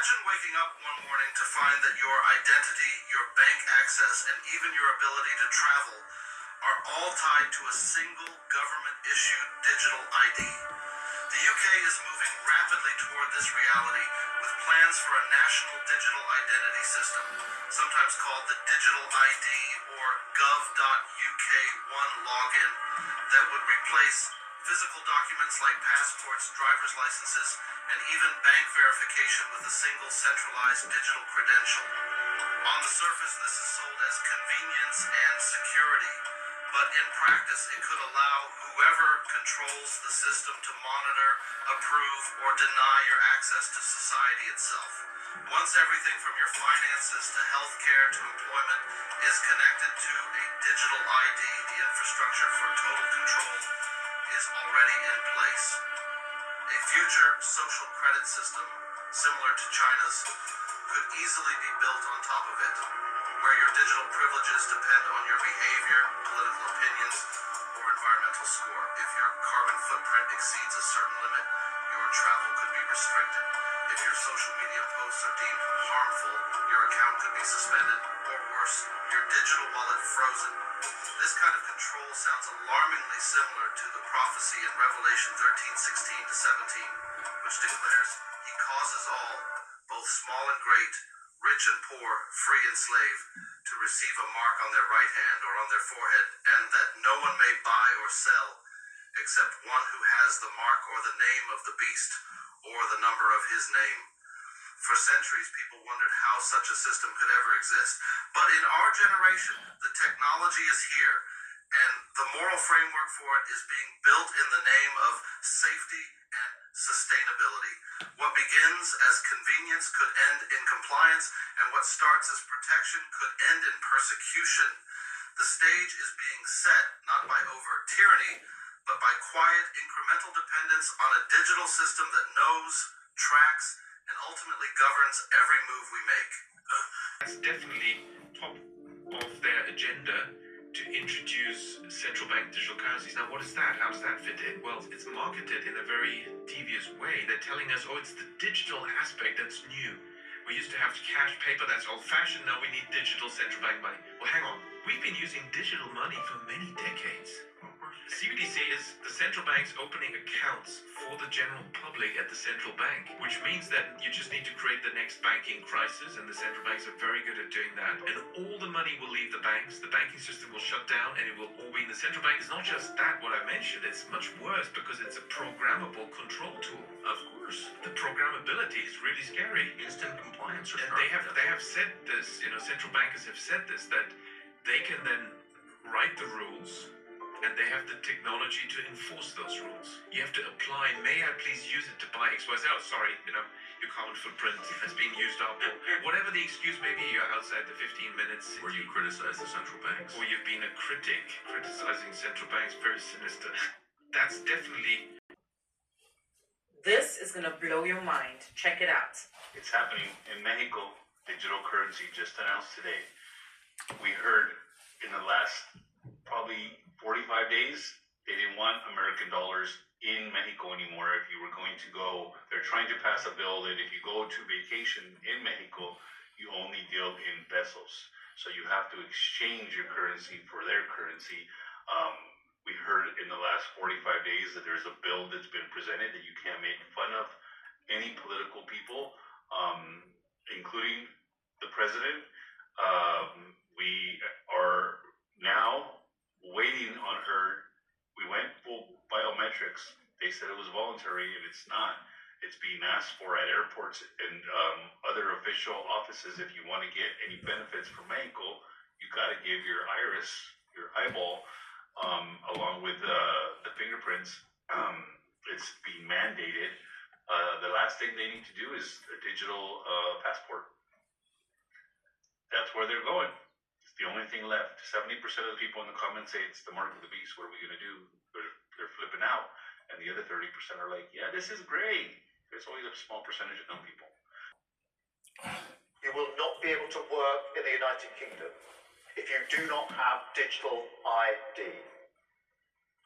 Imagine waking up one morning to find that your identity, your bank access, and even your ability to travel are all tied to a single government-issued digital ID. The UK is moving rapidly toward this reality with plans for a national digital identity system, sometimes called the Digital ID or gov.uk One Login, that would replace physical documents like passports, driver's licenses, and even bank verification with a single centralized digital credential. On the surface, this is sold as convenience and security, but in practice, it could allow whoever controls the system to monitor, approve, or deny your access to society itself. Once everything from your finances to healthcare to employment is connected to a digital ID, the infrastructure for total control is already in place. A future social credit system, similar to China's, could easily be built on top of it, where your digital privileges depend on your behavior, political opinions, or environmental score. If your carbon footprint exceeds a certain limit, your travel could be restricted. If your social media posts are deemed harmful, your account could be suspended, or worse, your digital wallet frozen. This kind of control sounds alarmingly similar to the prophecy in Revelation 13:16 to 17, which declares, "He causes all, both small and great, rich and poor, free and slave, to receive a mark on their right hand or on their forehead, and that no one may buy or sell except one who has the mark or the name of the beast or the number of his name." For centuries, people wondered how such a system could ever exist. But in our generation, the technology is here, and the moral framework for it is being built in the name of safety and sustainability. What begins as convenience could end in compliance, and what starts as protection could end in persecution. The stage is being set not by overt tyranny, but by quiet, incremental dependence on a digital system that knows, tracks, and ultimately governs every move we make. That's definitely top of their agenda, to introduce central bank digital currencies. Now, what is that? How does that fit in? Well, it's marketed in a very devious way. They're telling us, oh, it's the digital aspect that's new. We used to have cash paper, that's old-fashioned. Now we need digital central bank money. Well, hang on. We've been using digital money for many decades. CBDC is the central bank's opening accounts for the general public at the central bank, which means that you just need to create the next banking crisis, and the central banks are very good at doing that. And all the money will leave the banks, the banking system will shut down, and it will all be in the central bank. It's not just that, what I mentioned, it's much worse because it's a programmable control tool. Of course, the programmability is really scary. Instant compliance. And they have said this, central bankers have said this, that they can then write the rules, and they have the technology to enforce those rules. You have to apply, may I please use it to buy X, Y, Z? Oh, sorry, your carbon footprint has been used up. Or whatever the excuse may be, you're outside the 15 minutes. Or you criticize the central banks. Or you've been a critic, criticizing central banks, very sinister. That's definitely... This is going to blow your mind. Check it out. It's happening in Mexico. Digital currency just announced today. We heard in the last probably 45 days, they didn't want American dollars in Mexico anymore. If you were going to go, they're trying to pass a bill that if you go to vacation in Mexico, you only deal in pesos. So you have to exchange your currency for their currency. We heard in the last 45 days that there's a bill that's been presented that you can't make fun of any political people, including the president. We are now waiting on her. We went full biometrics. They said it was voluntary, and it's not. It's being asked for at airports and other official offices. If you want to get any benefits from Mexico, you got to give your iris, your eyeball, along with the fingerprints. It's being mandated. The last thing they need to do is a digital passport. That's where they're going. It's the only thing left. 70% of the people in the comments say it's the mark of the beast. What are we going to do? They're flipping out. And the other 30% are like, yeah, this is great. There's only a small percentage of dumb people. You will not be able to work in the United Kingdom if you do not have digital ID.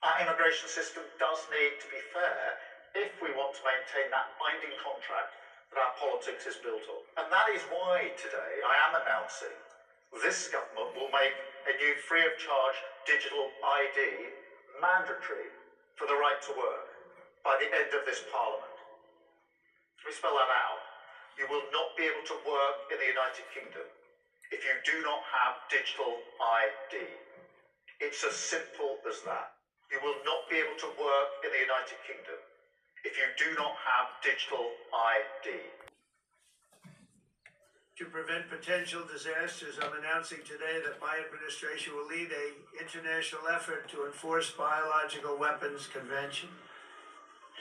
Our immigration system does need to be fair if we want to maintain that binding contract that our politics is built on. And that is why today I am announcing this government will make a new free of charge digital ID mandatory for the right to work by the end of this parliament. Let me spell that out. You will not be able to work in the United Kingdom if you do not have digital ID. It's as simple as that. You will not be able to work in the United Kingdom if you do not have digital ID. To prevent potential disasters, I'm announcing today that my administration will lead an international effort to enforce Biological Weapons Convention,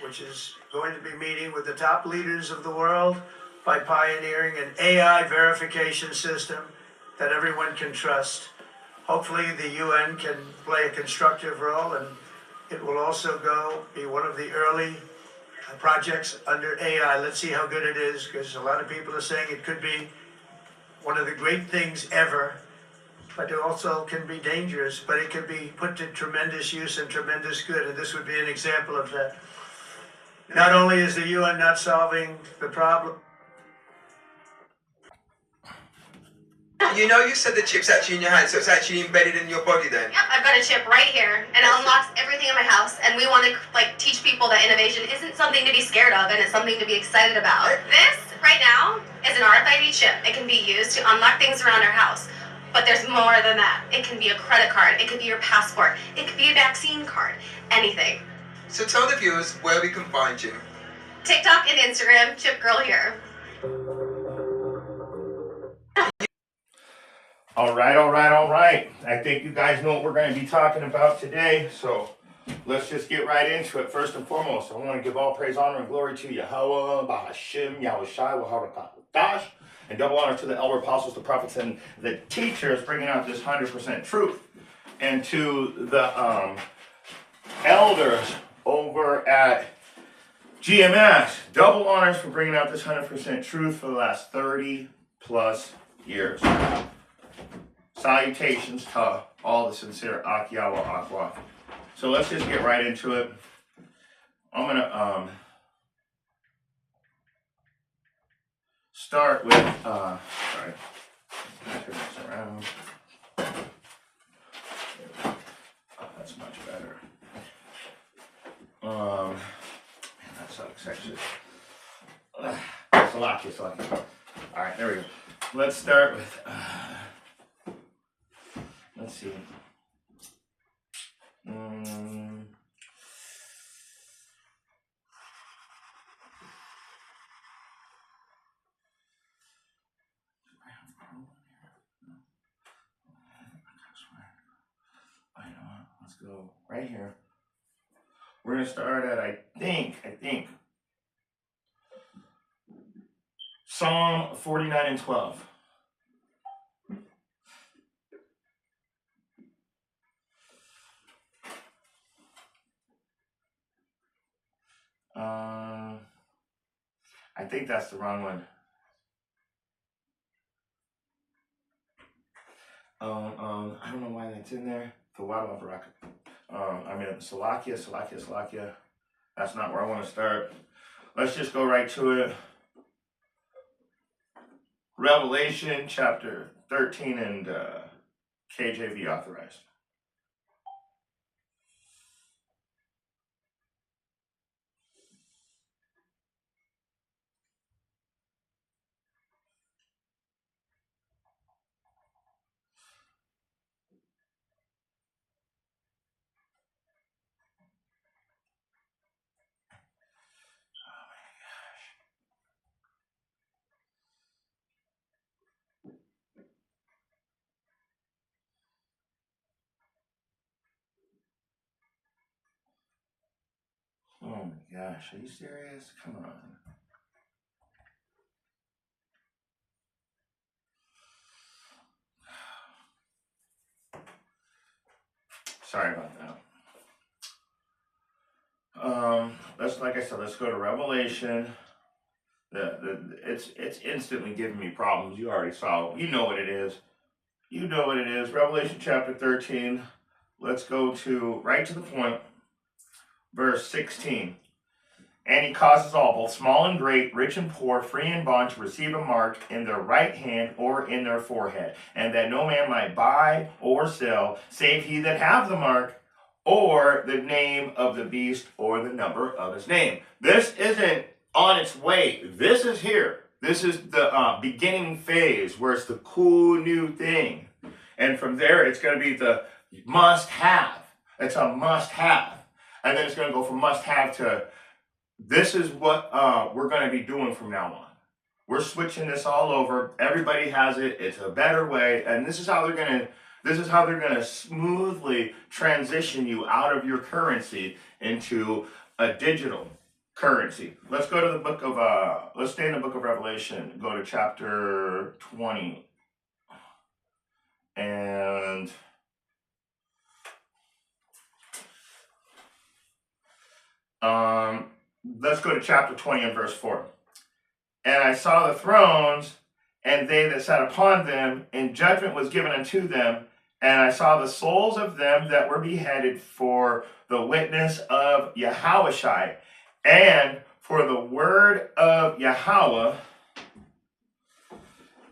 which is going to be meeting with the top leaders of the world by pioneering an AI verification system that everyone can trust. Hopefully the UN can play a constructive role, and it will also be one of the early projects under AI. Let's see how good it is, because a lot of people are saying it could be one of the great things ever, but it also can be dangerous, but it can be put to tremendous use and tremendous good, and this would be an example of that. Not only is the UN not solving the problem. You know, you said the chip's actually in your hand, so it's actually embedded in your body then? Yep, I've got a chip right here, and it unlocks everything in my house, and we want to teach people that innovation isn't something to be scared of, and it's something to be excited about. This, right now, is an RFID chip. It can be used to unlock things around our house, but there's more than that. It can be a credit card, it could be your passport, it could be a vaccine card, anything. So tell the viewers where we can find you. TikTok and Instagram, Chip Girl here. All right. I think you guys know what we're going to be talking about today, so let's just get right into it. First and foremost, I want to give all praise, honor, and glory to Yahweh, Bahashim, Yahushai, Waharakadash, and double honor to the elder apostles, the prophets, and the teachers bringing out this 100% truth. And to the elders over at GMS, double honors for bringing out this 100% truth for the last 30 plus years. Salutations to all the sincere Akyawa Akwa. So let's just get right into it. I'm gonna start with sorry. Turn this around. Oh, that's much better. Man, that sucks actually. Salaki. All right, there we go. Let's start with. Let's see. Let's go right here. We're gonna start at I think Psalm 49 and 12. I think that's the wrong one. I don't know why that's in there. Tawada Baraka. Salakia. That's not where I want to start. Let's just go right to it. Revelation chapter 13 and KJV authorized. Oh my gosh, are you serious? Come on. Sorry about that. Let's, like I said, let's go to Revelation. It's instantly giving me problems. You already saw. You know what it is. Revelation chapter 13. Let's go to right to the point. Verse 16. And he causes all, both small and great, rich and poor, free and bond, to receive a mark in their right hand or in their forehead, and that no man might buy or sell, save he that have the mark, or the name of the beast, or the number of his name. This isn't on its way. This is here. This is the beginning phase, where it's the cool new thing. And from there, it's going to be the must-have. It's a must-have. And then it's going to go from must-have to, this is what we're going to be doing from now on. We're switching this all over. Everybody has it. It's a better way. And this is how they're going to smoothly transition you out of your currency into a digital currency. Let's go to the book of let's stay in the book of Revelation. Go to chapter 20. And let's go to chapter 20 and verse 4. And I saw the thrones, and they that sat upon them, and judgment was given unto them. And I saw the souls of them that were beheaded for the witness of Yahushua, and for the word of Yahweh.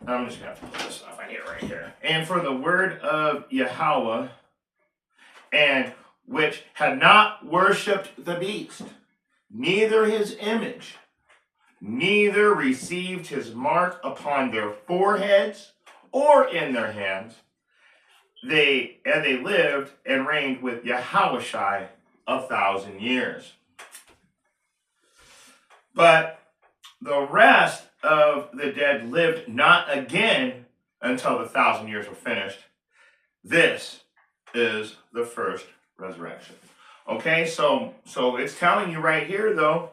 I'm just going to have to pull this off. I need it right here. And for the word of Yahweh, and which had not worshipped the beast, neither his image, neither received his mark upon their foreheads or in their hands. They lived and reigned with Yahushua 1,000 years. But the rest of the dead lived not again until the 1,000 years were finished. This is the first resurrection. Okay, so it's telling you right here, though,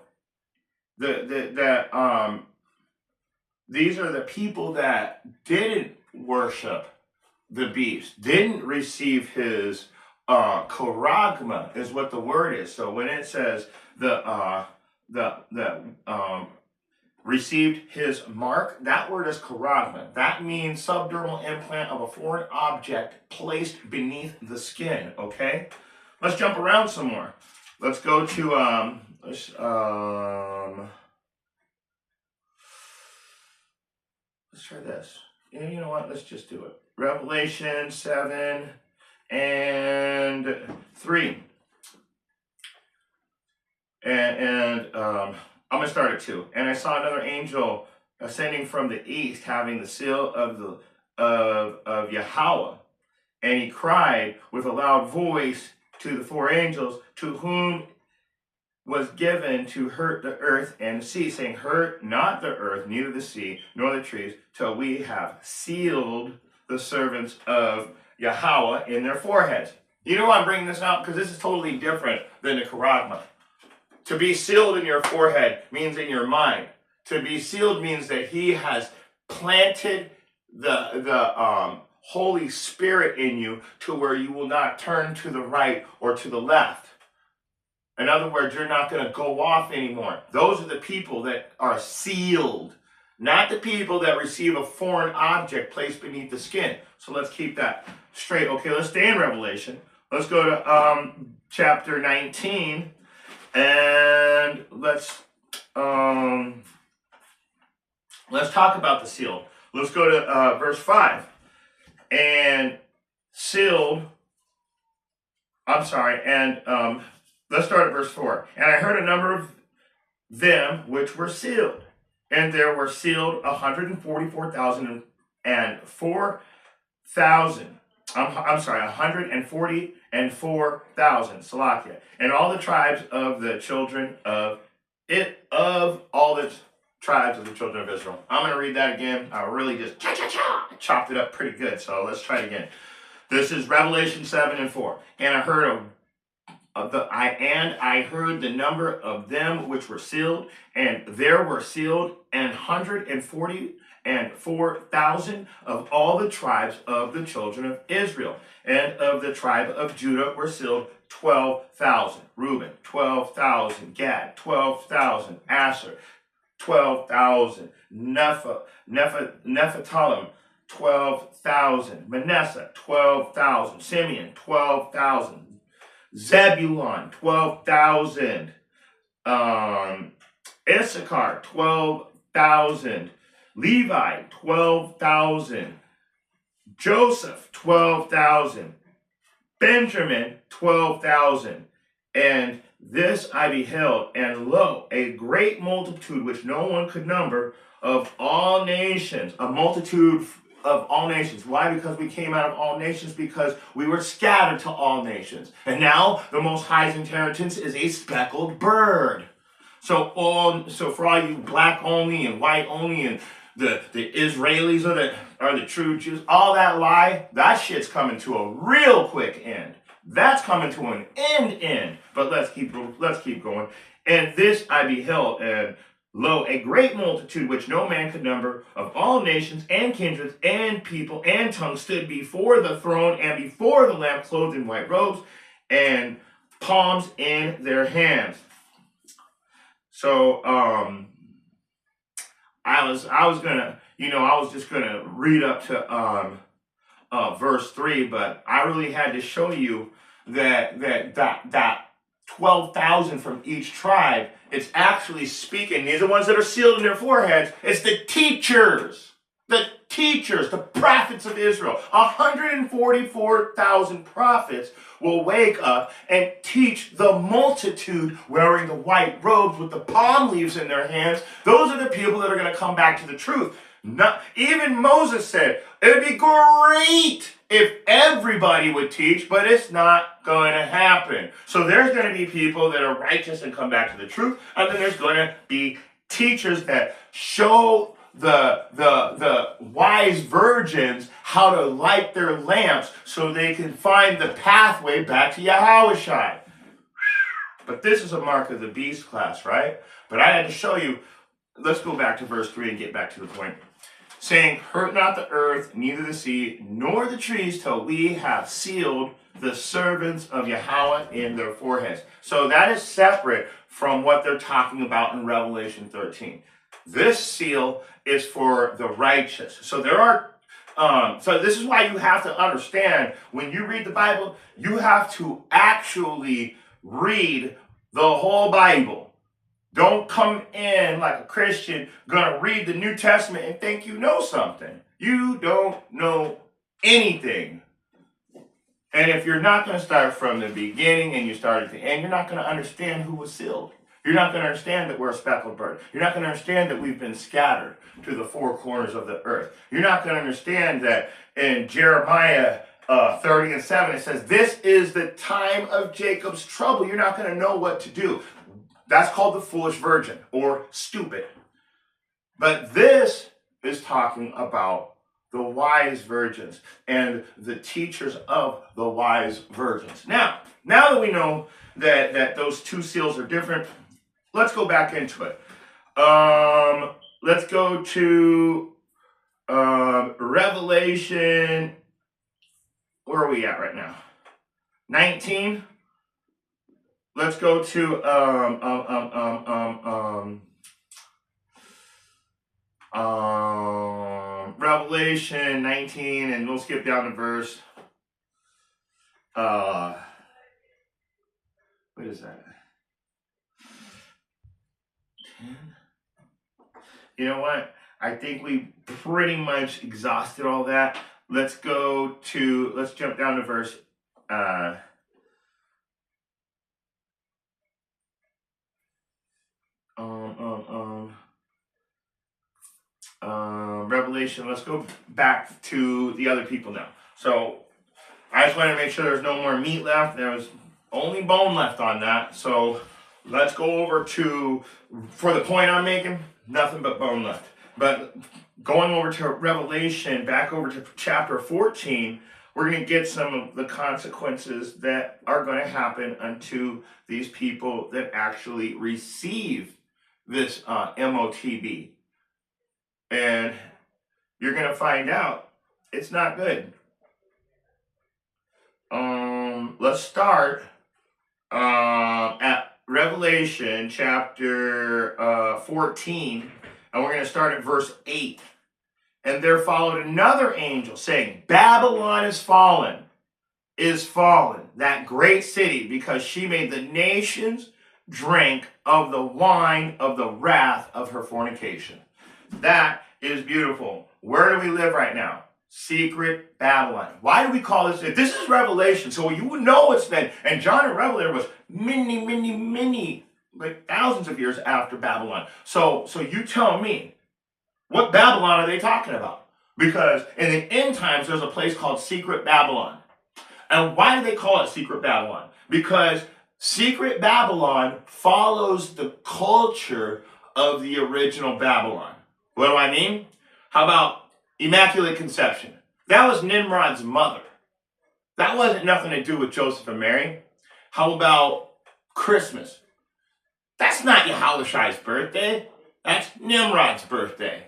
that these are the people that didn't worship the beast, didn't receive his charagma, is what the word is. So when it says received his mark, that word is charagma. That means subdermal implant of a foreign object placed beneath the skin. Okay, let's jump around some more. Let's go to let's try this. Yeah, you know what? Let's just do it. Revelation 7 and 3. And I'm going to start at 2. And I saw another angel ascending from the east, having the seal of Yahweh. And he cried with a loud voice to the 4 angels, to whom was given to hurt the earth and the sea, saying, hurt not the earth, neither the sea, nor the trees, till we have sealed the servants of Yahweh in their foreheads. You know why I'm bringing this out? Because this is totally different than the charagma. To be sealed in your forehead means in your mind. To be sealed means that he has planted the Holy Spirit in you to where you will not turn to the right or to the left. In other words, you're not going to go off anymore. Those are the people that are sealed, not the people that receive a foreign object placed beneath the skin. So let's keep that straight. Okay, let's stay in Revelation. Let's go to chapter 19, and let's talk about the sealed. Let's go to verse 5. And sealed, let's start at verse 4. And I heard a number of them which were sealed, and there were sealed 144,000 and 4,000. 144,000, Salakia, and all the tribes of the children of all the tribes of the children of Israel. I'm going to read that again. I really just chopped it up pretty good, so let's try it again. This is Revelation 7 and 4. And I heard I heard the number of them which were sealed, and there were sealed 144,000 of all the tribes of the children of Israel. And of the tribe of Judah were sealed 12,000. Reuben, 12,000. Gad, 12,000. Asher, 12,000. Nephthalim, 12,000. Manasseh, 12,000. Simeon, 12,000. Zebulun, 12,000. Issachar, 12,000. Levi, 12,000. Joseph, 12,000. Benjamin, 12,000. And this I beheld, and lo, a great multitude which no one could number, of all nations, a multitude of all nations. Why? Because we came out of all nations, because we were scattered to all nations. And now the Most High's inheritance is a speckled bird. So for all you black only and white only and the Israelis are the true Jews, all that lie, that shit's coming to a real quick end. That's coming to an end. But let's keep going. And this I beheld, and lo, a great multitude which no man could number, of all nations and kindreds and people and tongues, stood before the throne and before the Lamb, clothed in white robes and palms in their hands. So I was just gonna read up to verse 3, but I really had to show you that 12,000 from each tribe, it's actually speaking. These are the ones that are sealed in their foreheads. It's the teachers, the prophets of Israel. 144,000 prophets will wake up and teach the multitude wearing the white robes with the palm leaves in their hands. Those are the people that are going to come back to the truth. Even Moses said, it would be great if everybody would teach, but it's not going to happen. So there's going to be people that are righteous and come back to the truth, and then there's going to be teachers that show the wise virgins how to light their lamps so they can find the pathway back to Yahushua. But this is a mark of the beast class, right? But I had to show you. Let's go back to verse 3 and get back to the point. Saying, hurt not the earth, neither the sea, nor the trees, till we have sealed the servants of Yahweh in their foreheads. So that is separate from what they're talking about in Revelation 13. This seal is for the righteous. So there are, so this is why you have to understand, when you read the Bible, you have to actually read the whole Bible. Don't come in like a Christian, gonna read the New Testament and think you know something. You don't know anything. And if you're not gonna start from the beginning and you start at the end, you're not gonna understand who was sealed. You're not gonna understand that we're a speckled bird. You're not gonna understand that we've been scattered to the four corners of the earth. You're not gonna understand that in Jeremiah 30:7, it says, this is the time of Jacob's trouble. You're not gonna know what to do. That's called the foolish virgin, or stupid. But this is talking about the wise virgins and the teachers of the wise virgins. Now that we know that those two seals are different, let's go back into it. Let's go to Revelation. Where are we at right now? 19. Let's go to Revelation 19, and we'll skip down to verse. What is that? 10. You know what? I think we pretty much exhausted all that. Let's jump down to verse. Revelation, let's go back to the other people now. So I just wanted to make sure there's no more meat left. There was only bone left on that. So let's go over to, for the point I'm making, nothing but bone left. But going over to Revelation, back over to chapter 14, we're going to get some of the consequences that are going to happen unto these people that actually receive this MOTB. And you're going to find out it's not good. Let's start at Revelation chapter 14, and we're going to start at verse 8. And there followed another angel saying, Babylon is fallen, that great city, because she made the nations drink of the wine of the wrath of her fornication. That is beautiful. Where do we live right now? Secret Babylon. Why do we call this? This is Revelation, so you would know it's then. And John and Revelator was many, like thousands of years after Babylon. So you tell me, what Babylon are they talking about? Because in the end times, there's a place called Secret Babylon. And why do they call it Secret Babylon? Because Secret Babylon follows the culture of the original Babylon. What do I mean? How about Immaculate Conception? That was Nimrod's mother. That wasn't nothing to do with Joseph and Mary. How about Christmas? That's not Yahushai's birthday. That's Nimrod's birthday.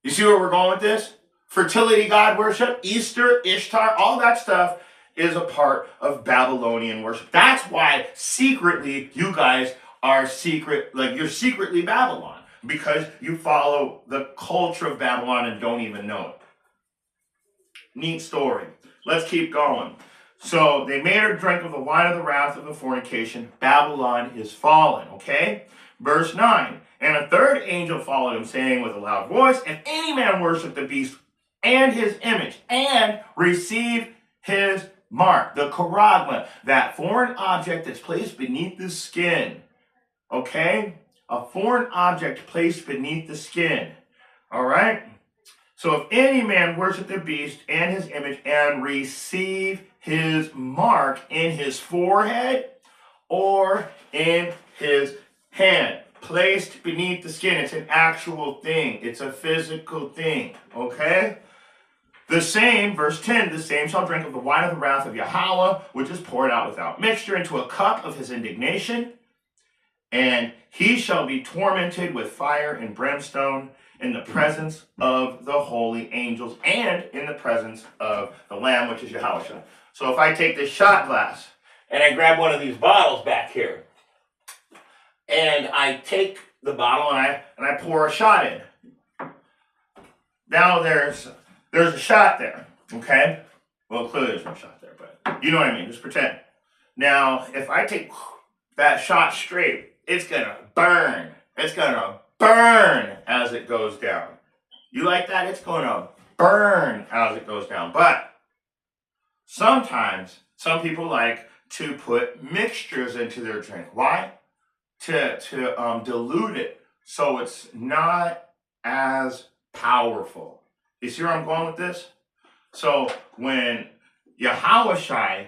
You see where we're going with this? Fertility god worship, Easter, Ishtar, all that stuff is a part of Babylonian worship. That's why secretly you guys are secret, like you're secretly Babylon, because you follow the culture of Babylon and don't even know it. Neat story. Let's keep going. So they made her drink of the wine of the wrath of the fornication. Babylon is fallen, okay? Verse 9. And a third angel followed him, saying with a loud voice, if any man worship the beast and his image, and receive his mark, the charagma, that foreign object that's placed beneath the skin, okay? A foreign object placed beneath the skin, all right? So if any man worship the beast and his image and receive his mark in his forehead or in his hand, placed beneath the skin, it's an actual thing. It's a physical thing, okay? The same, verse 10, the same shall drink of the wine of the wrath of Yahweh, which is poured out without mixture into a cup of his indignation, and he shall be tormented with fire and brimstone in the presence of the holy angels and in the presence of the Lamb, which is Yahushua. So if I take this shot glass and I grab one of these bottles back here, and I take the bottle and I pour a shot in. Now there's a shot there, okay? Well, clearly there's no shot there, but you know what I mean. Just pretend. Now, if I take that shot straight, it's gonna burn. It's gonna burn as it goes down. You like that? It's gonna burn as it goes down. But sometimes some people like to put mixtures into their drink. Why? To dilute it so it's not as powerful. You see where I'm going with this? So when Yahushai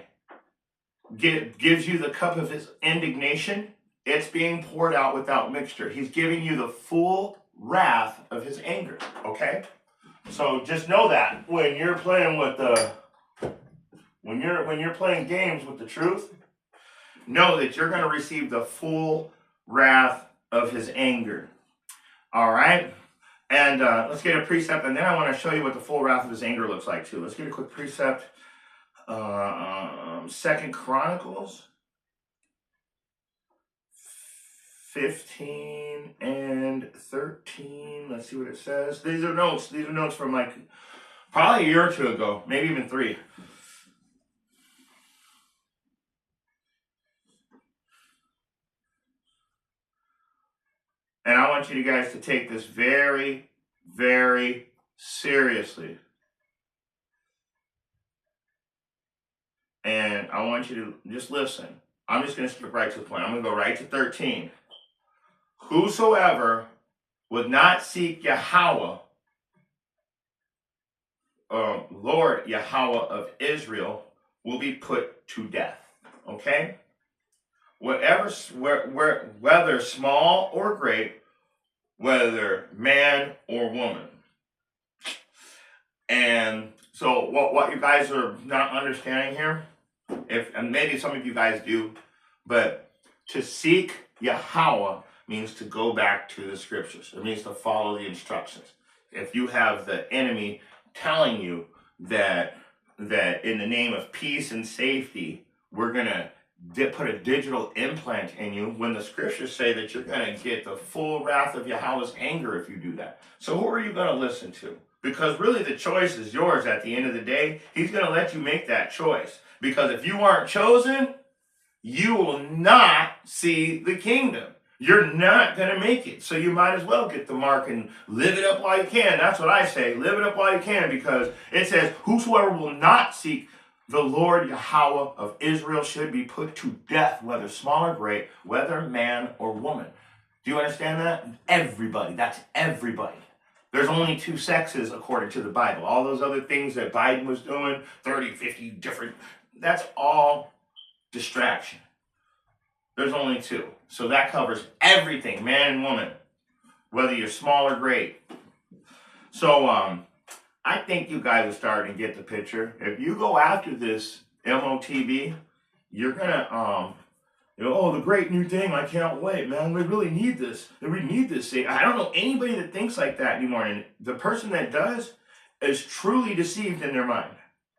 gives you the cup of his indignation, it's being poured out without mixture. He's giving you the full wrath of his anger, okay? So just know that when you're playing with the when you're playing games with the truth, know that you're going to receive the full wrath of his anger. All right? And let's get a precept, and then I want to show you what the full wrath of his anger looks like too. Let's get a quick precept. 2 Chronicles 15 and 13. Let's see what it says. These are notes. These are notes from like probably a year or two ago, maybe even 3. And I want you guys to take this very, very seriously. And I want you to just listen. I'm just going to skip right to the point. I'm going to go right to 13. Whosoever would not seek Yahweh, Lord Yahweh of Israel, will be put to death. Okay? Whether small or great, whether man or woman. And so what you guys are not understanding here, and maybe some of you guys do, but to seek Yahweh means to go back to the scriptures. It means to follow the instructions. If you have the enemy telling you that in the name of peace and safety, we're going to put a digital implant in you, when the scriptures say that you're going to get the full wrath of Yahweh's anger if you do that. So who are you going to listen to? Because really the choice is yours at the end of the day. He's going to let you make that choice. Because if you aren't chosen, you will not see the kingdom. You're not going to make it. So you might as well get the mark and live it up while you can. That's what I say. Live it up while you can, because it says, whosoever will not seek the Lord Yahweh of Israel should be put to death, whether small or great, whether man or woman. Do you understand that? Everybody. That's everybody. There's only two sexes according to the Bible. All those other things that Biden was doing, 30, 50 different, that's all distraction. There's only two. So that covers everything, man and woman, whether you're small or great. So I think you guys are starting to get the picture. If you go after this MOTB, you're gonna oh, the great new thing, I can't wait, man. We really need this. We need this. I don't know anybody that thinks like that anymore. And the person that does is truly deceived in their mind.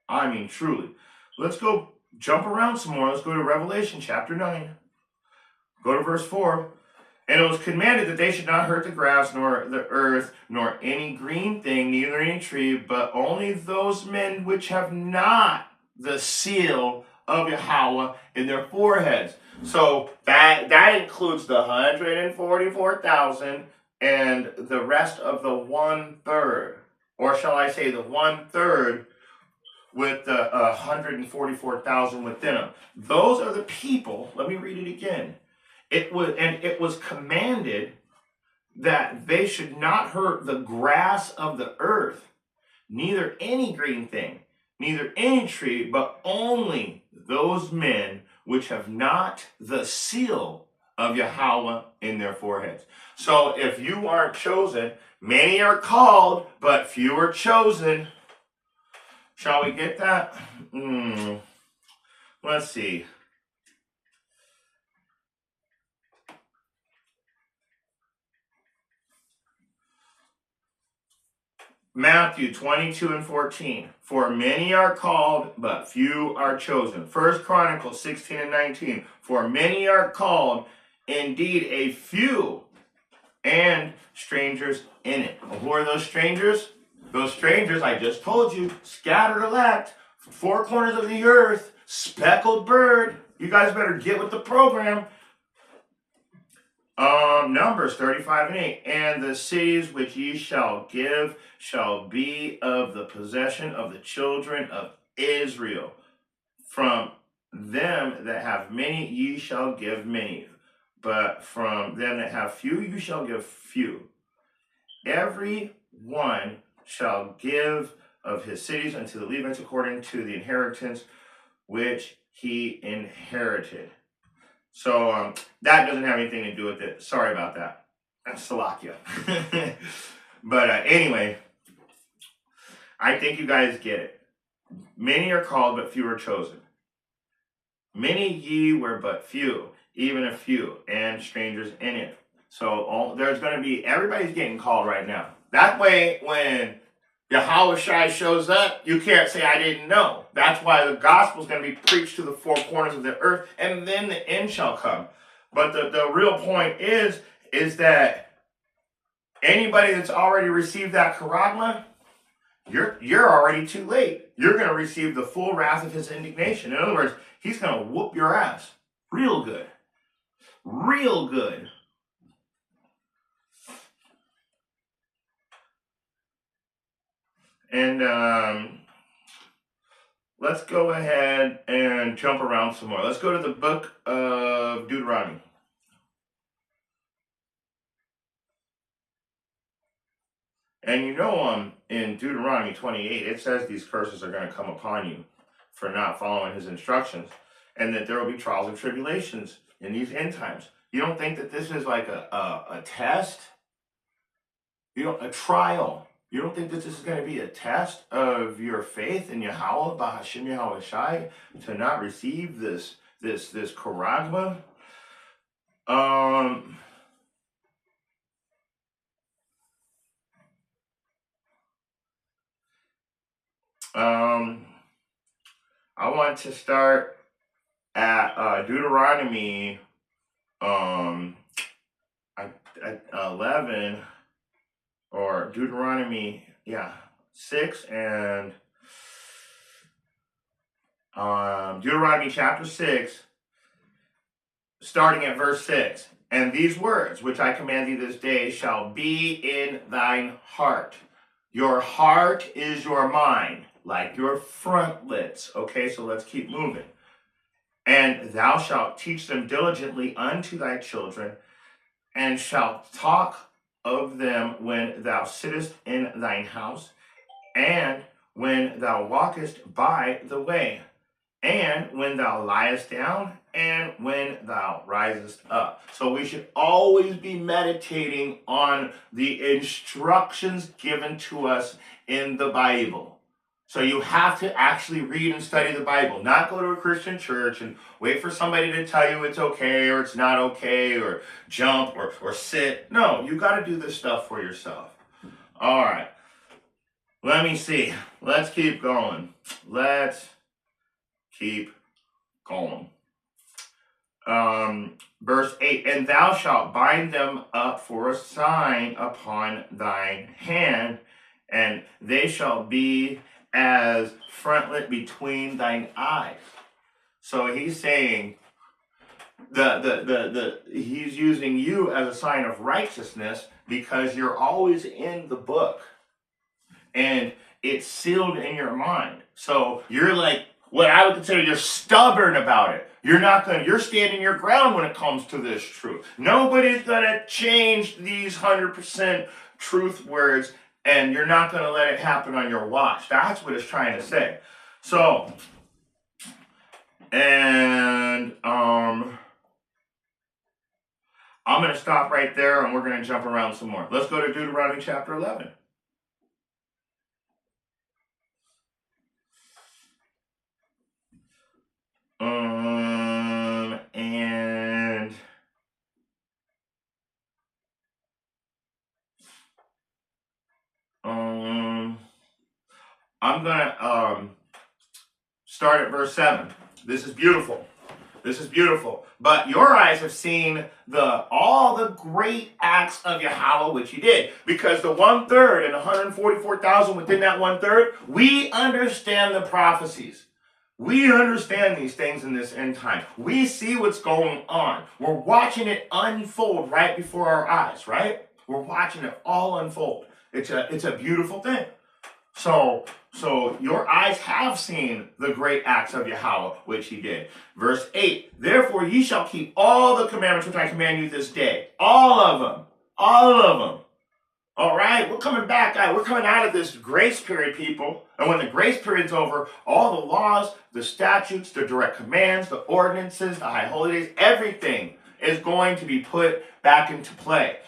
I mean, truly. Let's go jump around some more. Let's go to Revelation chapter 9. Go to verse 4. And it was commanded that they should not hurt the grass, nor the earth, nor any green thing, neither any tree, but only those men which have not the seal of Yahweh in their foreheads. So that includes the 144,000 and the rest of the 1/3, or shall I say the 1/3 with the 144,000 within them. Those are the people. Let me read it again. It was commanded that they should not hurt the grass of the earth, neither any green thing, neither any tree, but only those men which have not the seal of Yahweh in their foreheads. So if you aren't chosen, many are called, but few are chosen. Shall we get that? Let's see. Matthew 22 and 14. For many are called, but few are chosen. 1 Chronicles 16 and 19. For many are called, indeed a few, and strangers in it. Who are those strangers? Those strangers, I just told you, scattered elect, four corners of the earth, speckled bird. You guys better get with the program. Numbers 35 and 8. And the cities which ye shall give shall be of the possession of the children of Israel. From them that have many ye shall give many, but from them that have few you shall give few. Every one shall give of his cities unto the Levites according to the inheritance which he inherited. So that doesn't have anything to do with it. Sorry about that. That's Salakia. But anyway, I think you guys get it. Many are called, but few are chosen. Many ye were but few, even a few, and strangers in it. So there's going to be, everybody's getting called right now. That way, when Yahweh Shai shows up, you can't say, I didn't know. That's why the gospel is going to be preached to the four corners of the earth, and then the end shall come. But the real point is that anybody that's already received that charagma, you're already too late. You're going to receive the full wrath of his indignation. In other words, he's going to whoop your ass real good. Real good. And let's go ahead and jump around some more. Let's go to the book of Deuteronomy. And you know, in Deuteronomy 28, it says these curses are going to come upon you for not following his instructions, and that there will be trials and tribulations in these end times. You don't think that this is like a test? A trial. You don't think that this is going to be a test of your faith in Yahweh, Bahashim Yahweh Shai, to not receive this charagma? I want to start at Deuteronomy 11, or Deuteronomy 6, and Deuteronomy chapter 6, starting at verse 6. And these words which I command thee this day shall be in thine heart. Your heart is your mind, like your frontlets. Okay, so let's keep moving. And thou shalt teach them diligently unto thy children, and shalt talk of them when thou sittest in thine house, and when thou walkest by the way, and when thou liest down, and when thou risest up. So we should always be meditating on the instructions given to us in the Bible. So you have to actually read and study the Bible, not go to a Christian church and wait for somebody to tell you it's okay or it's not okay, or jump or sit. No, you got to do this stuff for yourself. All right. Let me see. Let's keep going. Let's keep going. Verse 8, and thou shalt bind them up for a sign upon thine hand, and they shall be as frontlet between thine eyes. So he's saying he's using you as a sign of righteousness because you're always in the book and it's sealed in your mind. So you're like, what I would consider, you're stubborn about it. You're standing your ground when it comes to this truth. Nobody's gonna change these 100% truth words, and you're not gonna let it happen on your watch. That's what it's trying to say. So, and I'm gonna stop right there, and we're gonna jump around some more. Let's go to Deuteronomy chapter 11. I'm gonna start at verse 7. This is beautiful. This is beautiful. But your eyes have seen all the great acts of Yahweh which he did. Because the 1/3 and 144,000 within that 1/3, we understand the prophecies. We understand these things in this end time. We see what's going on. We're watching it unfold right before our eyes, right? We're watching it all unfold. It's a beautiful thing. So your eyes have seen the great acts of Yahweh, which he did. Verse 8, therefore ye shall keep all the commandments which I command you this day. All of them. All of them. All right, we're coming back. We're coming out of this grace period, people. And when the grace period's over, all the laws, the statutes, the direct commands, the ordinances, the high holidays, everything is going to be put back into play.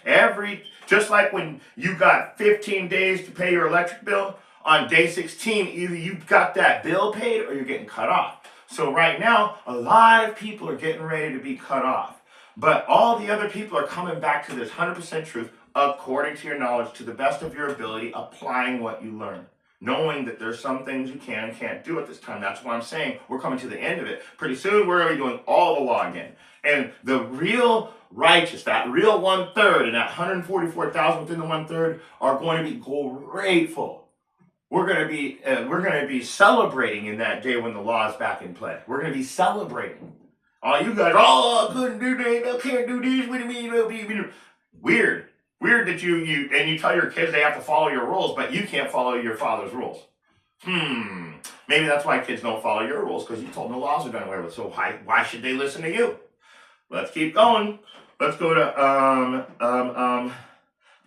Just like when you got 15 days to pay your electric bill, on day 16, either you got that bill paid or you're getting cut off. So right now, a lot of people are getting ready to be cut off. But all the other people are coming back to this 100% truth according to your knowledge, to the best of your ability, applying what you learn. Knowing that there's some things you can and can't do at this time. That's why I'm saying we're coming to the end of it. Pretty soon, we're going to be doing all the law again. And the real righteous, that real 1/3 and that 144,000 within the 1/3 are going to be grateful. We're going to be celebrating in that day when the law is back in play. We're going to be celebrating. Oh, you guys, I couldn't do that, I can't do this, what do you mean? Weird that you tell your kids they have to follow your rules, but you can't follow your father's rules. Maybe that's why kids don't follow your rules, because you told them the laws are done away with. So why should they listen to you? Let's keep going. Let's go to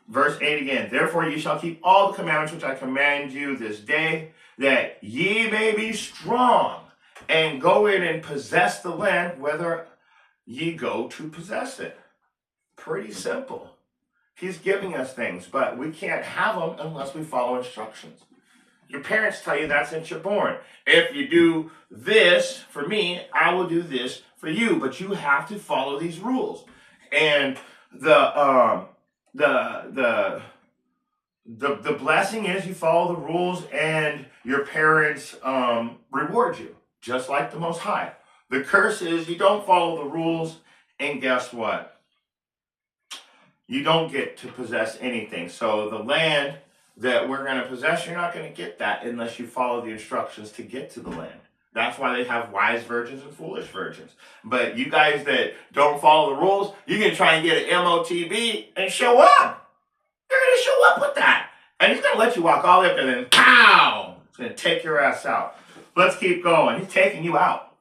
verse 8 again. Therefore ye shall keep all the commandments which I command you this day, that ye may be strong, and go in and possess the land, whither ye go to possess it. Pretty simple. He's giving us things, but we can't have them unless we follow instructions. Your parents tell you that since you're born. If you do this for me, I will do this for you. But you have to follow these rules. And the blessing is you follow the rules and your parents reward you, just like the Most High. The curse is you don't follow the rules, and guess what? You don't get to possess anything. So the land that we're going to possess, you're not going to get that unless you follow the instructions to get to the land. That's why they have wise virgins and foolish virgins. But you guys that don't follow the rules, you can try and get an MOTB and show up. They're going to show up with that. And he's going to let you walk all the way up there and then pow! It's going to take your ass out. Let's keep going. He's taking you out.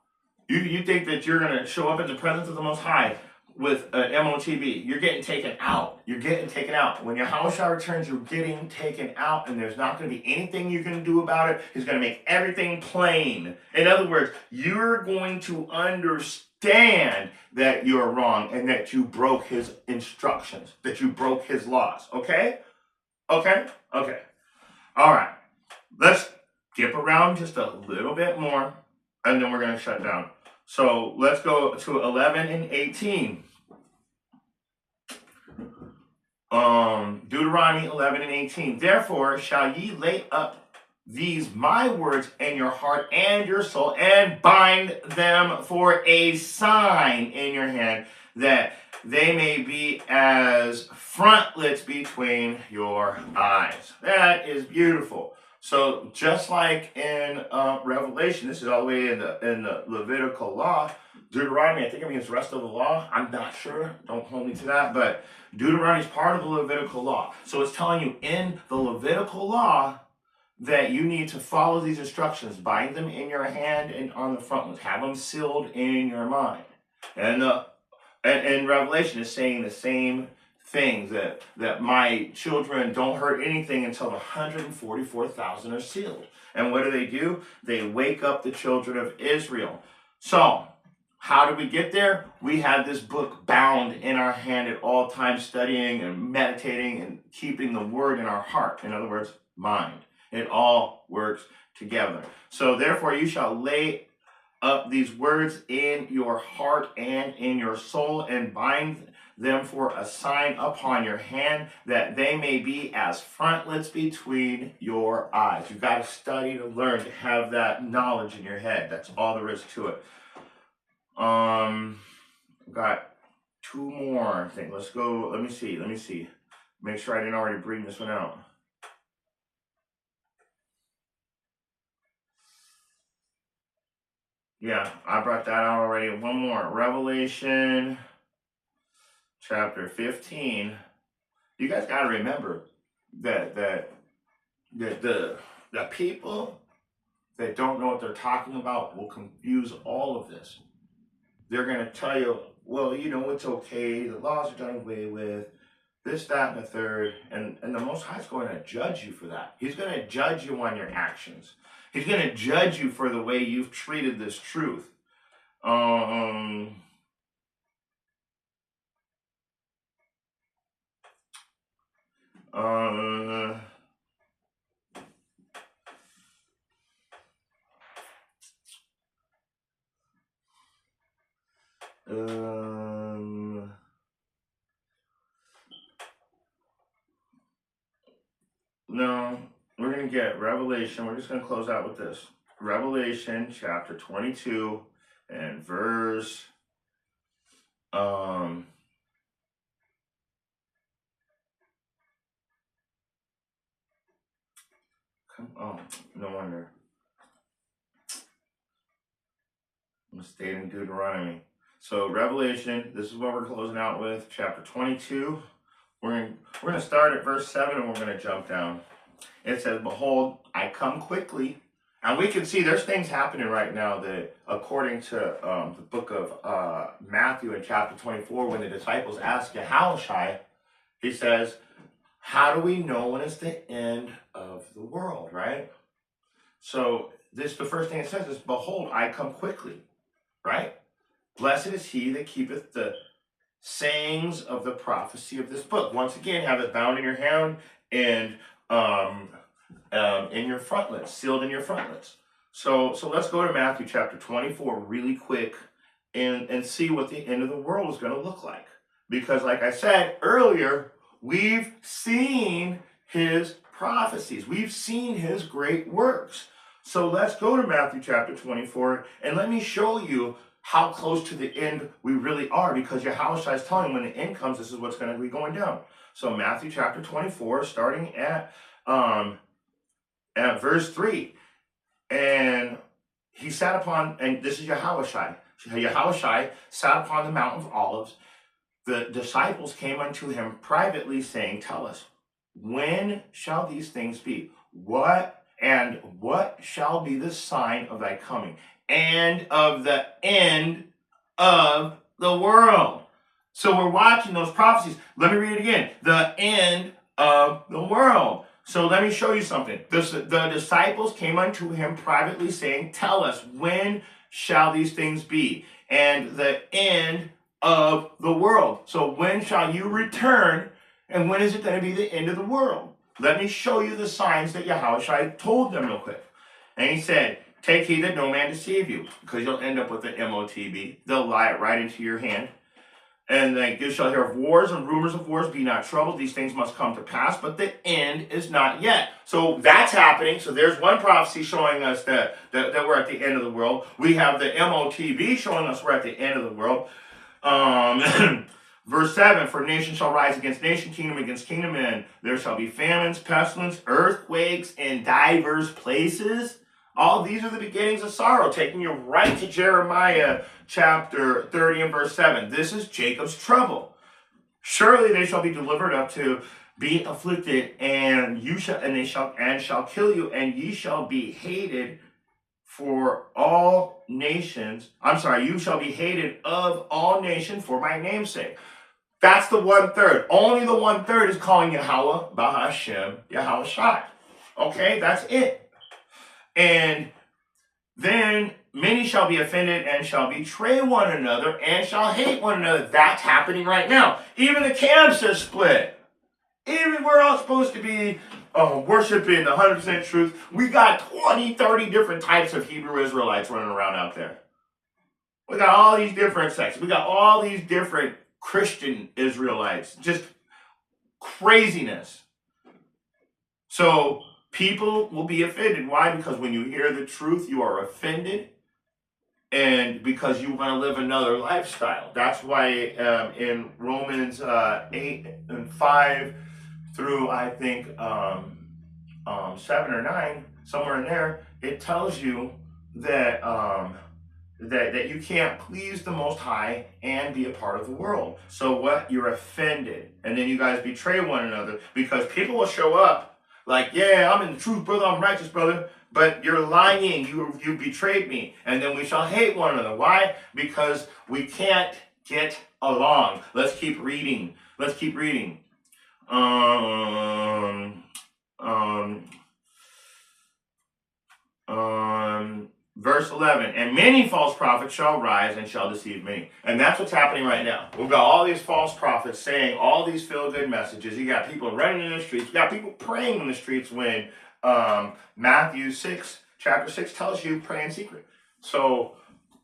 You think that you're going to show up in the presence of the Most High with an MOTB. You're getting taken out. You're getting taken out. When Yahushua returns, you're getting taken out, and there's not going to be anything you can do about it. He's going to make everything plain. In other words, you're going to understand that you're wrong and that you broke his instructions, that you broke his laws. Okay? Okay? Okay. All right. Let's skip around just a little bit more, and then we're going to shut down. So let's go to 11 and 18. Deuteronomy 11 and 18. Therefore shall ye lay up these my words in your heart and your soul, and bind them for a sign in your hand, that they may be as frontlets between your eyes. That is beautiful. So just like in Revelation, this is all the way in the Levitical law. Deuteronomy, I think it means the rest of the law. I'm not sure. Don't hold me to that. But Deuteronomy is part of the Levitical law. So it's telling you in the Levitical law that you need to follow these instructions. Bind them in your hand and on the frontlets. Have them sealed in your mind. And Revelation is saying the same things, that my children don't hurt anything until the 144,000 are sealed. And what do? They wake up the children of Israel. So, how do we get there? We have this book bound in our hand at all times, studying and meditating and keeping the word in our heart. In other words, mind. It all works together. So, therefore, you shall lay up these words in your heart and in your soul, and bind them for a sign upon your hand, that they may be as frontlets between your eyes. You've got to study to learn, to have that knowledge in your head. That's all there is to it. I've got two more things. Let's go. Let me see. Make sure I didn't already bring this one out. Yeah, I brought that out already. One more. Revelation chapter 15. You guys got to remember that the people that don't know what they're talking about will confuse all of this. They're going to tell you, well, it's okay. The laws are done away with. This, that, and the third. And the Most High is going to judge you for that. He's going to judge you on your actions. He's going to judge you for the way you've treated this truth. No, we're going to get Revelation. We're just going to close out with this. Revelation chapter 22 and verse no wonder. I'm staying in Deuteronomy. So Revelation, this is what we're closing out with, chapter 22. We're going to start at verse 7 and we're going to jump down. It says, behold, I come quickly. And we can see there's things happening right now that, according to the book of Matthew in chapter 24, when the disciples ask Yahushua, he says, how do we know when it's the end of the world, right? So the first thing it says is, behold, I come quickly, right? Blessed is he that keepeth the sayings of the prophecy of this book. Once again, have it bound in your hand and in your frontlets, sealed in your frontlets. So let's go to Matthew chapter 24 really quick and see what the end of the world is going to look like. Because like I said earlier, we've seen his prophecies. We've seen his great works. So let's go to Matthew chapter 24 and let me show you how close to the end we really are, because Yahushua is telling when the end comes, this is what's going to be going down. So Matthew chapter 24, starting at verse 3. And he sat upon, and this is Yahushai. Yahushua sat upon the Mount of Olives. The disciples came unto him privately, saying, tell us, when shall these things be? What shall be the sign of thy coming and of the end of the world? So we're watching those prophecies. Let me read it again. The end of the world. So let me show you something. The disciples came unto him privately, saying, tell us, when shall these things be? And the end of the world. So when shall you return? And when is it going to be the end of the world? Let me show you the signs that Yahushua told them real quick. And he said, take heed that no man deceive you, because you'll end up with the MOTB. They'll lie it right into your hand. And then you shall hear of wars and rumors of wars. Be not troubled. These things must come to pass, but the end is not yet. So that's happening. So there's one prophecy showing us that we're at the end of the world. We have the MOTB showing us we're at the end of the world. Verse 7, for nation shall rise against nation, kingdom against kingdom, and there shall be famines, pestilence, earthquakes in divers places. All these are the beginnings of sorrow, taking you right to Jeremiah chapter 30 and verse 7. This is Jacob's trouble. Surely they shall be delivered up to be afflicted, and they shall kill you, and ye shall be hated for all nations. You shall be hated of all nations for my name's sake. That's the 1/3. Only the 1/3 is calling Yahweh, Bahashem, Yahushua. Okay, that's it. And then many shall be offended and shall betray one another and shall hate one another. That's happening right now. Even the camps are split. Even we're all supposed to be worshiping the 100% truth. We got 20, 30 different types of Hebrew Israelites running around out there. We got all these different sects. We got all these different Christian Israelites. Just craziness. So people will be offended. Why? Because when you hear the truth, you are offended. And because you want to live another lifestyle. That's why in Romans 8 and 5 through, I think, 7 or 9, somewhere in there, it tells you that that you can't please the Most High and be a part of the world. So what? You're offended. And then you guys betray one another because people will show up like, yeah, I'm in the truth, brother. I'm righteous, brother. But you're lying. You betrayed me. And then we shall hate one another. Why? Because we can't get along. Let's keep reading. Let's keep reading. Verse 11, and many false prophets shall rise and shall deceive many. And that's what's happening right now. We've got all these false prophets saying all these feel-good messages. You got people running in the streets. You got people praying in the streets when Matthew 6, chapter 6 tells you pray in secret. So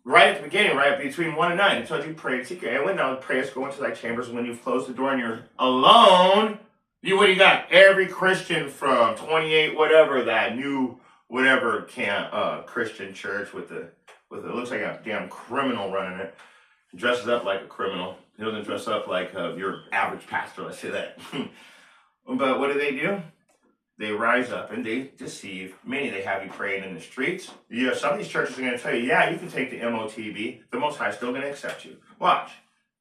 right at the beginning, right between 1 and 9, it tells you pray in secret. And when thou prayest, go into thy chambers. When you've closed the door and you're alone, what do you got? Every Christian from 28, whatever, that new whatever Christian church with it looks like a damn criminal running it. He dresses up like a criminal. He doesn't dress up like your average pastor, let's say that. But what do? They rise up and they deceive many. They have you praying in the streets. Some of these churches are going to tell you, yeah, you can take the MOTB. The Most High is still going to accept you. Watch.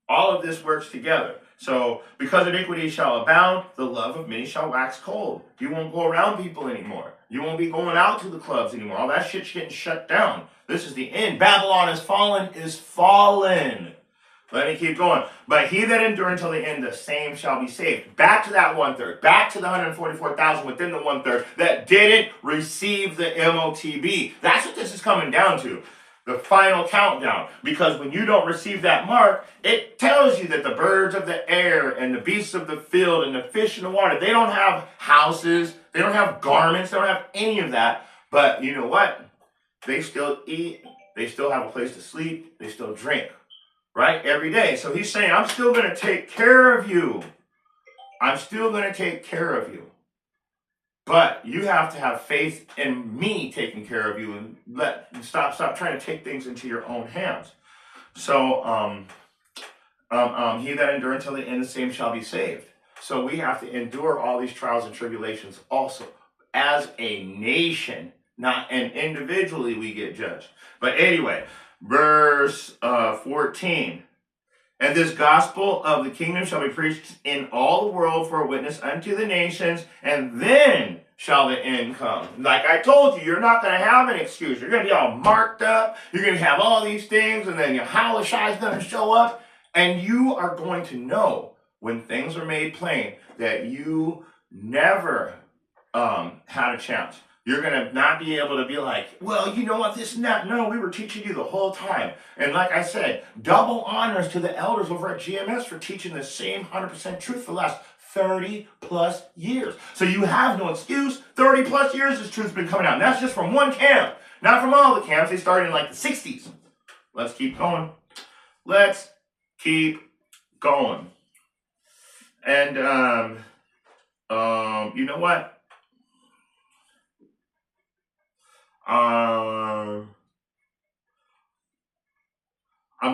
All of this works together. So, because iniquity shall abound, the love of many shall wax cold. You won't go around people anymore. You won't be going out to the clubs anymore. All that shit's getting shut down. This is the end. Babylon is fallen. Let me keep going. But he that endure until the end, the same shall be saved. Back to that 1/3. Back to the 144,000 within the 1/3 that didn't receive the MOTB. That's what this is coming down to. The final countdown. Because when you don't receive that mark, it tells you that the birds of the air and the beasts of the field and the fish in the water, they don't have houses, they don't have garments, they don't have any of that. But you know what? They still eat, they still have a place to sleep, they still drink, right? Every day. So he's saying, I'm still going to take care of you. I'm still going to take care of you. But you have to have faith in me taking care of you and stop trying to take things into your own hands. So, he that endure until the end, the same shall be saved. So we have to endure all these trials and tribulations also as a nation, not and individually we get judged. But anyway, verse 14. And this gospel of the kingdom shall be preached in all the world for a witness unto the nations, and then shall the end come. Like I told you, you're not going to have an excuse. You're going to be all marked up. You're going to have all these things, and then your Yahushua is going to show up, and you are going to know when things are made plain that you never had a chance. You're going to not be able to be like, well, you know what, this and that. No, we were teaching you the whole time. And like I said, double honors to the elders over at GMS for teaching the same 100% truth for the last 30 plus years. So you have no excuse. 30 plus years this truth's been coming out. And that's just from one camp, not from all the camps. They started in like the 60s. Let's keep going. Let's keep going. And you know what? I'm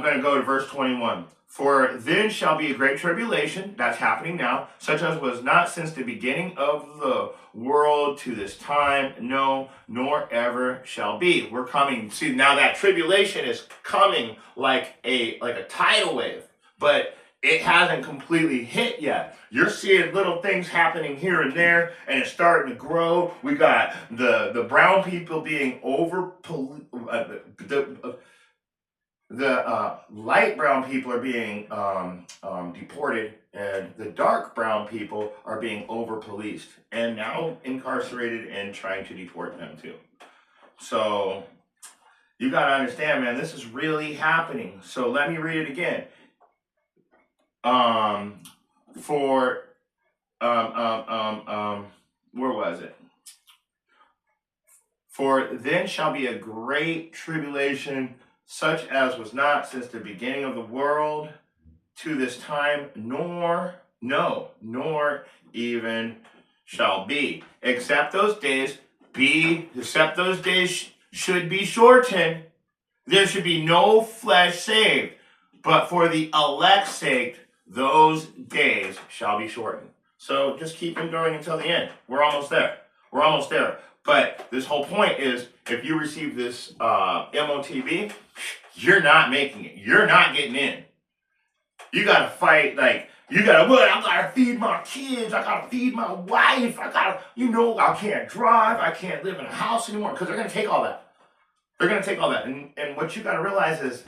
going to go to verse 21. For then shall be a great tribulation, that's happening now, such as was not since the beginning of the world to this time, no, nor ever shall be. We're coming, see, now that tribulation is coming like a tidal wave, but it hasn't completely hit yet. You're seeing little things happening here and there, and it's starting to grow. We got the brown people being the light brown people are being deported, and the dark brown people are being over-policed and now incarcerated and trying to deport them too. So you got to understand, man, this is really happening. So let me read it again. Where was it? For then shall be a great tribulation, such as was not since the beginning of the world to this time, nor even shall be, except those days should be shortened. There should be no flesh saved, but for the elect's sake, those days shall be shortened. So just keep enduring until the end. We're almost there. We're almost there. But this whole point is, if you receive this MOTB, you're not making it. You're not getting in. You got to fight, like, I got to feed my kids. I got to feed my wife. I can't drive. I can't live in a house anymore, because they're going to take all that. They're going to take all that. And what you got to realize is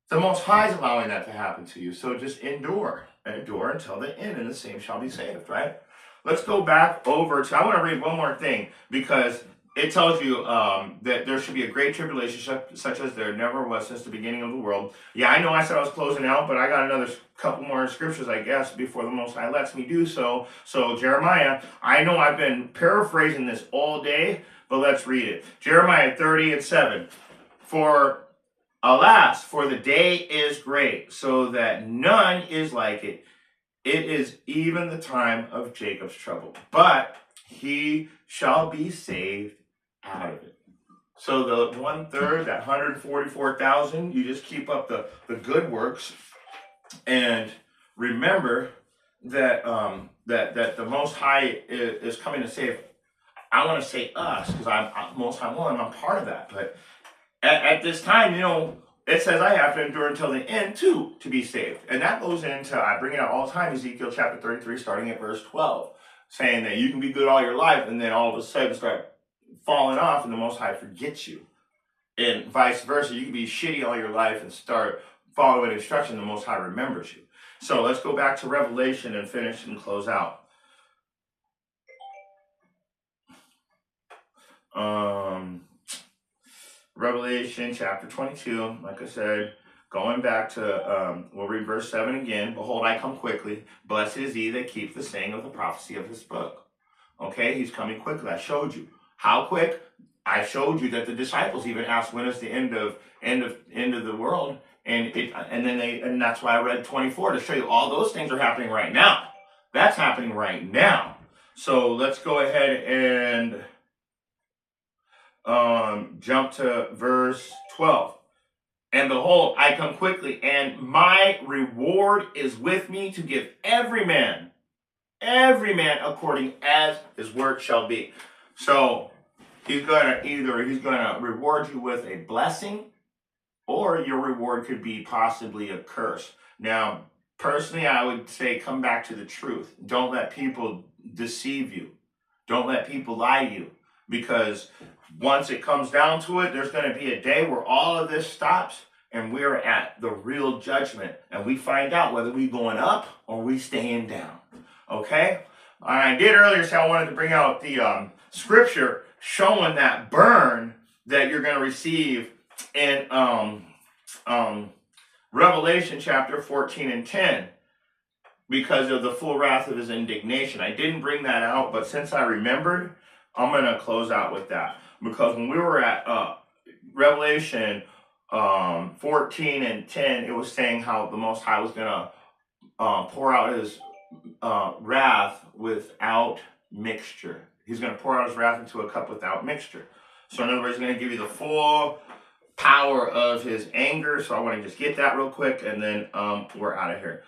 the Most High is allowing that to happen to you. So just endure until the end, and the same shall be saved, right? Let's go back over to, I want to read one more thing, because it tells you that there should be a great tribulation such as there never was since the beginning of the world. Yeah, I know I said I was closing out, but I got another couple more scriptures, I guess, before the Most High lets me do so. So Jeremiah, I know I've been paraphrasing this all day, but let's read it. Jeremiah 30:7. For alas, for the day is great, so that none is like it. It is even the time of Jacob's trouble, but he shall be saved out of it. So the 1/3, that 144,000, you just keep up the good works, and remember that that the Most High is coming to save. I want to say us, because I'm Most High One. I'm part of that, but at this time, it says I have to endure until the end too to be saved. And that goes into, I bring it out all the time, Ezekiel chapter 33, starting at verse 12, saying that you can be good all your life and then all of a sudden start falling off and the Most High forgets you. And vice versa, you can be shitty all your life and start following instruction, the Most High remembers you. So let's go back to Revelation and finish and close out. Revelation chapter 22, like I said, going back to, we'll read verse 7 again. Behold, I come quickly. Blessed is he that keeps the saying of the prophecy of this book. Okay, he's coming quickly. I showed you. How quick? I showed you that the disciples even asked, when is the end of the world? And that's why I read 24 to show you all those things are happening right now. That's happening right now. So let's go ahead and jump to verse 12. And behold, I come quickly, and my reward is with me to give every man according as his work shall be. So he's gonna reward you with a blessing, or your reward could be possibly a curse. Now, personally, I would say come back to the truth. Don't let people deceive you. Don't let people lie to you, because once it comes down to it, there's going to be a day where all of this stops and we're at the real judgment, and we find out whether we going up or we staying down. Okay? I did earlier say I wanted to bring out the scripture showing that burn that you're going to receive in Revelation chapter 14 and 10, because of the full wrath of his indignation. I didn't bring that out, but since I remembered, I'm going to close out with that. Because when we were at Revelation 14 and 10, it was saying how the Most High was going to pour out his wrath without mixture. He's going to pour out his wrath into a cup without mixture. So in other words, he's going to give you the full power of his anger. So I want to just get that real quick, and then we're out of here.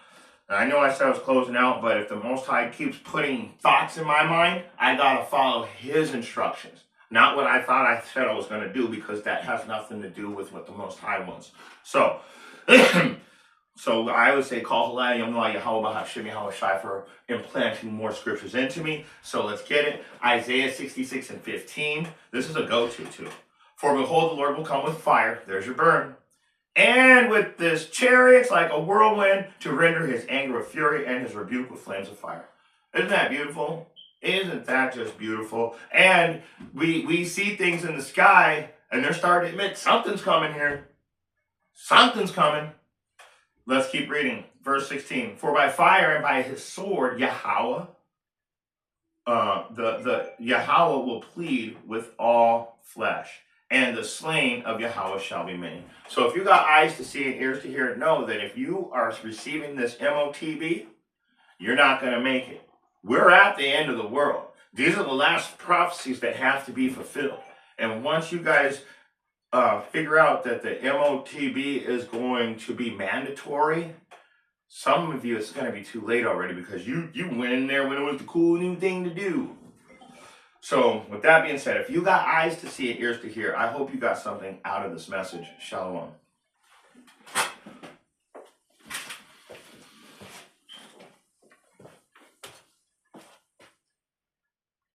Now, I know I said I was closing out, but if the Most High keeps putting thoughts in my mind, I got to follow his instructions. Not what I thought I said I was going to do, because that has nothing to do with what the Most High wants. So, so I would say, call Halal Yom Yahweh Hashem Yahweh Shai for implanting more scriptures into me. So let's get it. Isaiah 66 and 15. This is a go-to too. For behold, the Lord will come with fire. There's your burn. And with this chariots like a whirlwind, to render his anger a fury and his rebuke with flames of fire. Isn't that beautiful? Isn't that just beautiful? And we see things in the sky, and they're starting to admit something's coming here. Something's coming. Let's keep reading. Verse 16. For by fire and by his sword, Yahweh, the Yahweh will plead with all flesh, and the slain of Yahweh shall be many. So if you got eyes to see and ears to hear, know that if you are receiving this MOTB, you're not going to make it. We're at the end of the world. These are the last prophecies that have to be fulfilled. And once you guys figure out that the MOTB is going to be mandatory, some of you, it's going to be too late already, because you went in there when it was the cool new thing to do. So with that being said, if you got eyes to see and ears to hear, I hope you got something out of this message. Shalom.